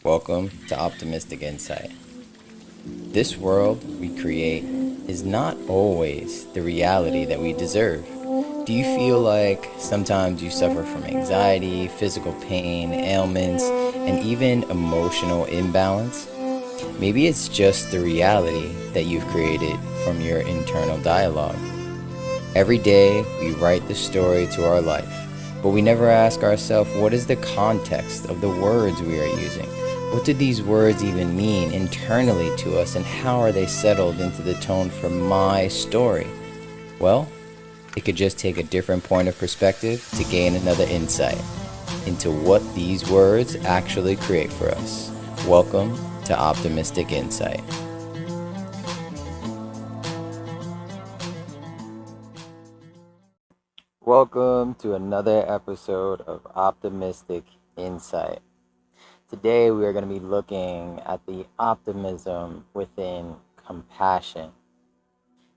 Welcome to Optimistic Insight. This world we create is not always the reality that we deserve. Do you feel like sometimes you suffer from anxiety, physical pain, ailments, and even emotional imbalance? Maybe it's just the reality that you've created from your internal dialogue. Every day we write the story to our life, but we never ask ourselves, what is the context of the words we are using? What do these words even mean internally to us, and how are they settled into the tone for my story? Well, it could just take a different point of perspective to gain another insight into what these words actually create for us. Welcome to Optimistic Insight. Welcome to another episode of Optimistic Insight. Today we are going to be looking at the optimism within compassion.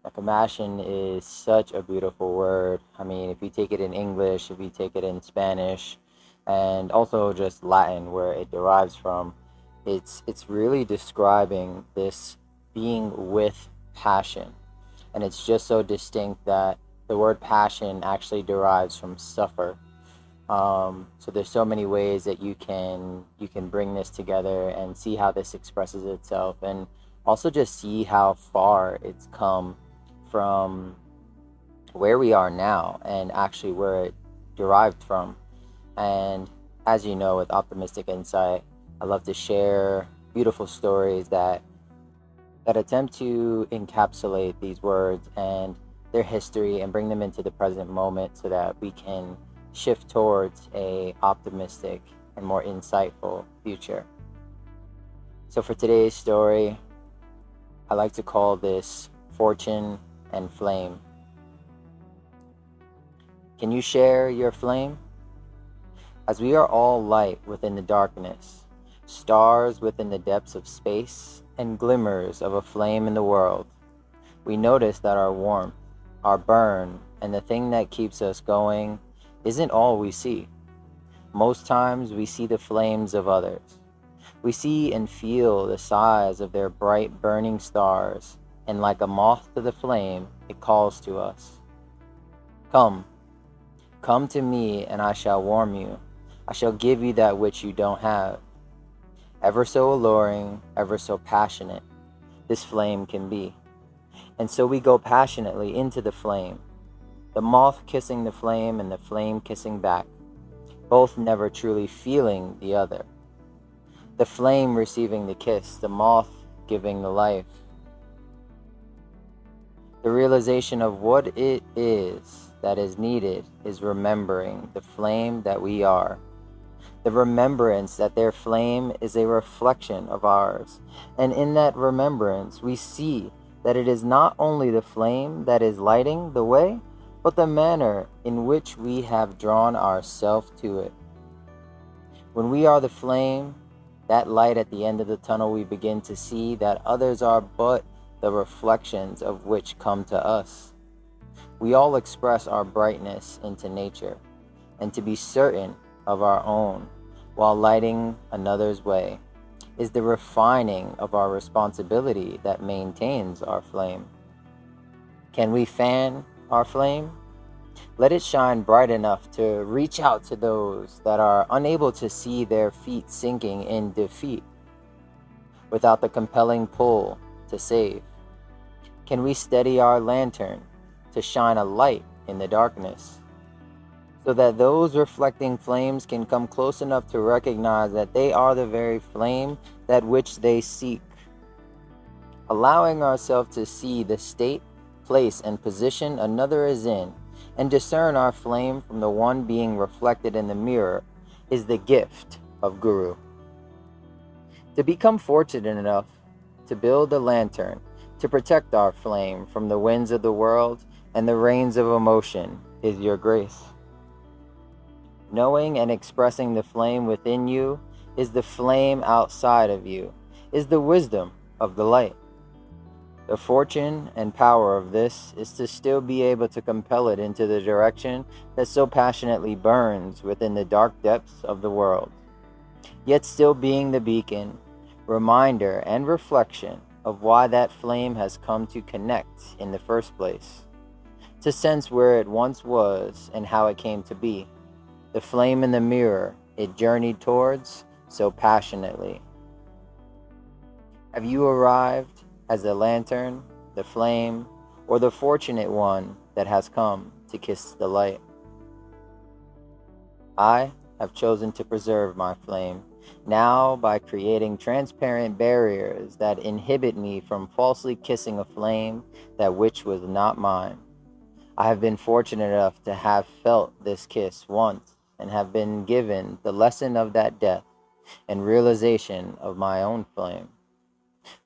Now, compassion is such a beautiful word. I mean, if you take it in English, if you take it in Spanish, and also just Latin, where it derives from, it's really describing this being with passion. And it's just so distinct that the word passion actually derives from suffer. So there's so many ways that you can bring this together and see how this expresses itself, and also just see how far it's come from where we are now and actually where it derived from. And as you know, with Optimistic Insight, I love to share beautiful stories that attempt to encapsulate these words and their history and bring them into the present moment so that we can shift towards a optimistic and more insightful future. So for today's story, I like to call this Fortune and Flame. Can you share your flame? As we are all light within the darkness, stars within the depths of space, and glimmers of a flame in the world, we notice that our warmth, our burn, and the thing that keeps us going isn't all we see. Most times we see the flames of others. We see and feel the size of their bright burning stars, and like a moth to the flame, it calls to us. Come to me, and I shall warm you. I shall give you that which you don't have. Ever so alluring, ever so passionate, this flame can be. And so we go passionately into the flame, the moth kissing the flame and the flame kissing back, both never truly feeling the other. The flame receiving the kiss, the moth giving the life. The realization of what it is that is needed is remembering the flame that we are. The remembrance that their flame is a reflection of ours. And in that remembrance, we see that it is not only the flame that is lighting the way, but the manner in which we have drawn ourselves to it. When we are the flame, that light at the end of the tunnel, we begin to see that others are but the reflections of which come to us. We all express our brightness into nature, and to be certain of our own while lighting another's way is the refining of our responsibility that maintains our flame. Can we fan our flame? Let it shine bright enough to reach out to those that are unable to see their feet sinking in defeat, without the compelling pull to save. Can we steady our lantern to shine a light in the darkness, so that those reflecting flames can come close enough to recognize that they are the very flame that which they seek? Allowing ourselves to see the state, place, and position another is in, and discern our flame from the one being reflected in the mirror, is the gift of Guru. To become fortunate enough to build a lantern to protect our flame from the winds of the world and the rains of emotion is your grace. Knowing and expressing the flame within you is the flame outside of you, is the wisdom of the light. The fortune and power of this is to still be able to compel it into the direction that so passionately burns within the dark depths of the world. yet still being the beacon, reminder, and reflection of why that flame has come to connect in the first place, to sense where it once was and how it came to be, the flame in the mirror it journeyed towards so passionately. Have you arrived as the lantern, the flame, or the fortunate one that has come to kiss the light? I have chosen to preserve my flame now by creating transparent barriers that inhibit me from falsely kissing a flame that which was not mine. I have been fortunate enough to have felt this kiss once and have been given the lesson of that death and realization of my own flame.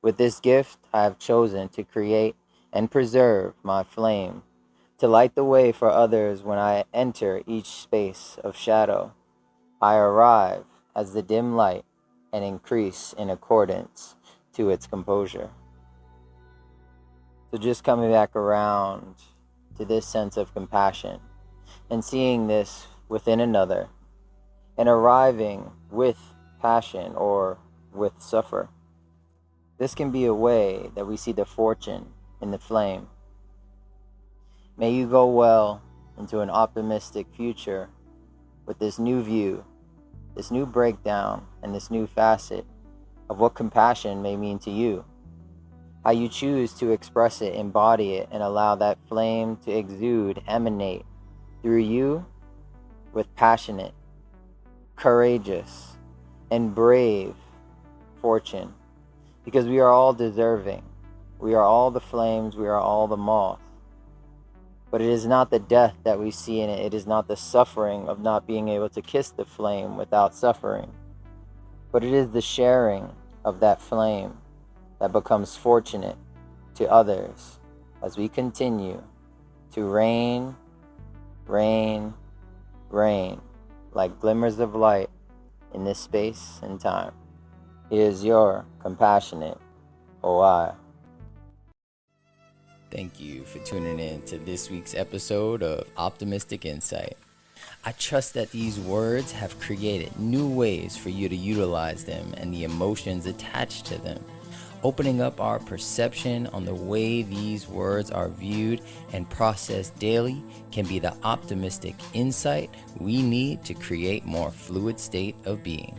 With this gift, I have chosen to create and preserve my flame, to light the way for others when I enter each space of shadow. I arrive as the dim light and increase in accordance to its composure. So just coming back around to this sense of compassion and seeing this within another and arriving with passion or with suffer. This can be a way that we see the fortune in the flame. May you go well into an optimistic future with this new view, this new breakdown, and this new facet of what compassion may mean to you. How you choose to express it, embody it, and allow that flame to exude, emanate through you with passionate, courageous, and brave fortune. Because we are all deserving. We are all the flames, we are all the moth. But it is not the death that we see in it. It is not the suffering of not being able to kiss the flame without suffering. But it is the sharing of that flame that becomes fortunate to others as we continue to reign, reign, reign like glimmers of light in this space and time. It is your compassionate OI. Thank you for tuning in to this week's episode of Optimistic Insight. I trust that these words have created new ways for you to utilize them and the emotions attached to them, opening up our perception on the way these words are viewed and processed daily can be the optimistic insight we need to create more fluid state of being.